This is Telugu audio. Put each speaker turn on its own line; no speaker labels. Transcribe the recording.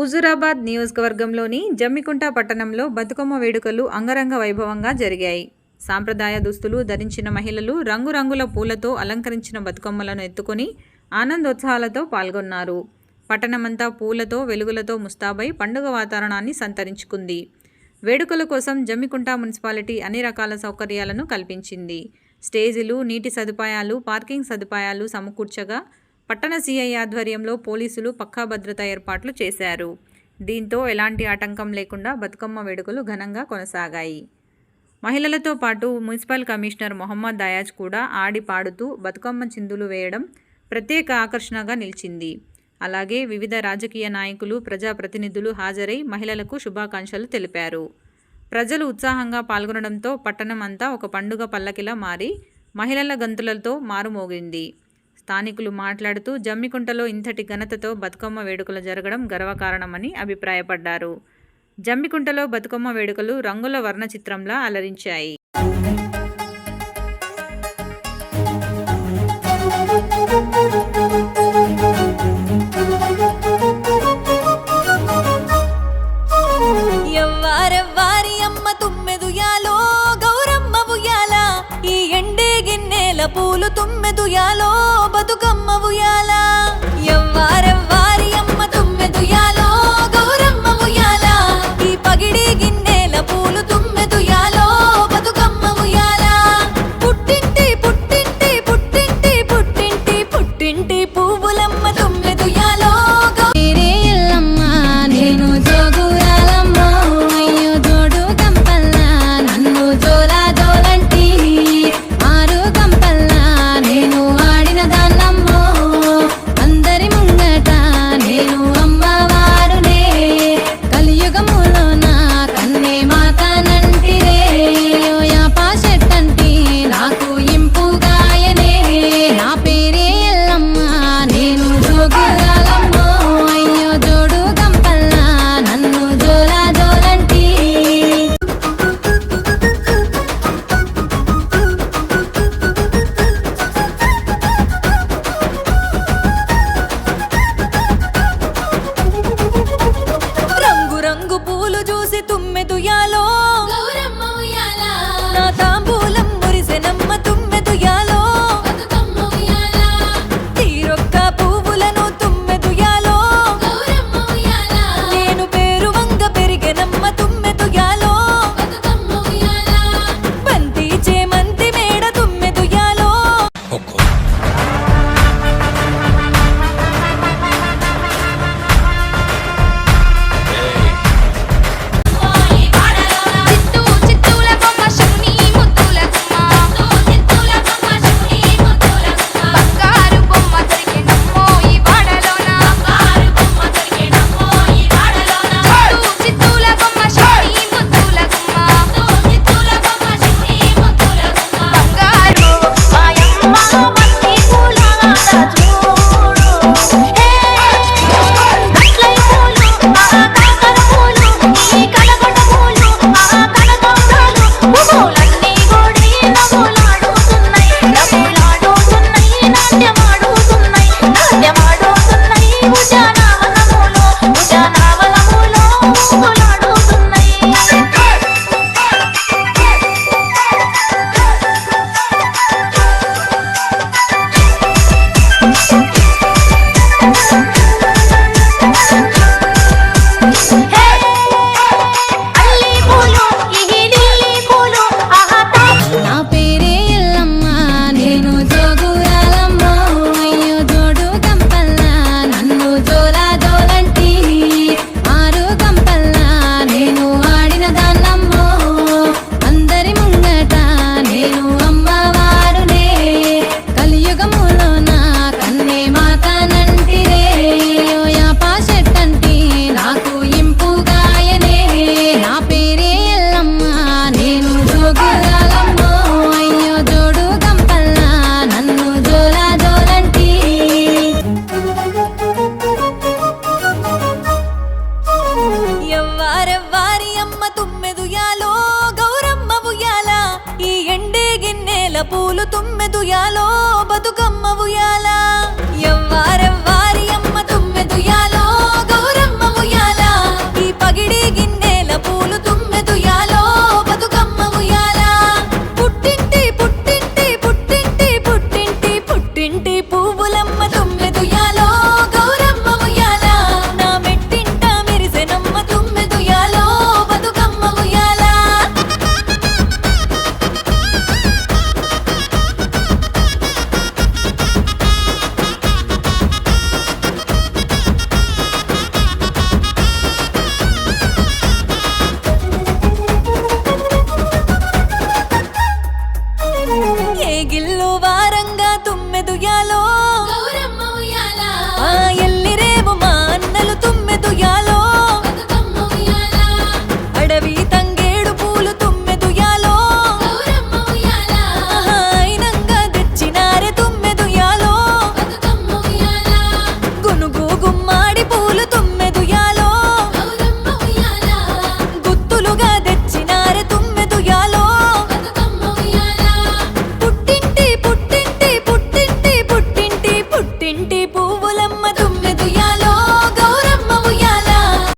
హుజూరాబాద్ నియోజకవర్గంలోని జమ్మికుంట పట్టణంలో బతుకమ్మ వేడుకలు అంగరంగ వైభవంగా జరిగాయి. సాంప్రదాయ దుస్తులు ధరించిన మహిళలు రంగురంగుల పూలతో అలంకరించిన బతుకమ్మలను ఎత్తుకొని ఆనందోత్సాహాలతో పాల్గొన్నారు. పట్టణమంతా పూలతో వెలుగులతో ముస్తాబై పండుగ వాతావరణాన్ని సంతరించుకుంది. వేడుకల కోసం జమ్మికుంట మున్సిపాలిటీ అన్ని రకాల సౌకర్యాలను కల్పించింది. స్టేజీలు, నీటి సదుపాయాలు, పార్కింగ్ సదుపాయాలు సమకూర్చగా పట్టణ సీఐ ఆధ్వర్యంలో పోలీసులు పక్కా భద్రతా ఏర్పాట్లు చేశారు. దీంతో ఎలాంటి ఆటంకం లేకుండా బతుకమ్మ వేడుకలు ఘనంగా కొనసాగాయి. మహిళలతో పాటు మున్సిపల్ కమిషనర్ మొహమ్మద్ దయాజ్ కూడా ఆడి పాడుతూ బతుకమ్మ చిందులు వేయడం ప్రత్యేక ఆకర్షణగా నిలిచింది. అలాగే వివిధ రాజకీయ నాయకులు, ప్రజాప్రతినిధులు హాజరై మహిళలకు శుభాకాంక్షలు తెలిపారు. ప్రజలు ఉత్సాహంగా పాల్గొనడంతో పట్టణం అంతా ఒక పండుగ పల్లకిలా మారి మహిళల గంతులతో మారుమోగింది. స్థానికులు మాట్లాడుతూ జమ్మికుంటలో ఇంతటి ఘనతతో బతుకమ్మ వేడుకలు జరగడం గర్వకారణమని అభిప్రాయపడ్డారు. జమ్మికుంటలో బతుకమ్మ వేడుకలు రంగుల వర్ణ చిత్రంలా అలరించాయి.
ఎవ్వారెవ్వారి అమ్మ తుమ్మెదుయాలో గౌరమ్మ ఉయ్యాల, ఈ ఎండే గిన్నెల పూలు తుమ్మెదుయాలో బతుకమ్మ ఉయ్యాల. ఎవ్వారెవ్వారి అమ్మ తుమ్మెదుయాలో గౌరమ్మ ఉయ్యాల, ఈ పగిడి గిన్నెల పూలు తుమ్మెదుయాలో బతుకమ్మ ఉయ్యాల. పుట్టింటి పుట్టింటి పుట్టింటి పుట్టింటి పుట్టింటి పువ్వులమ్మ తుమ్మెదుయాలో తుమ్మెదుయాలో గౌరమ్మ ఉయ్యాల, నా తాంబూలం మురిసెనమ్మ తుమ్మెదుయాలో బతుకమ్మ ఉయ్యాల. తీరొక్క పువ్వులను తుమ్మెదుయాలో గౌరమ్మ ఉయ్యాల, నేను పేరు వంగ పెరిగెనమ్మ తుమ్మెదుయాలో బతుకమ్మ ఉయ్యాల. బంతి చేమంతి మేడ తుమ్మెదుయాలో పూలు తుమ్మెదుయాలో బతుకమ్మ ఉయ్యాల. ఎవ్వారెవ్వారి అమ్మ తుమ్మెదుయాలో గౌరమ్మ ఉయ్యాల. గిల్లు వారంగా తుమ్మెదుయాలో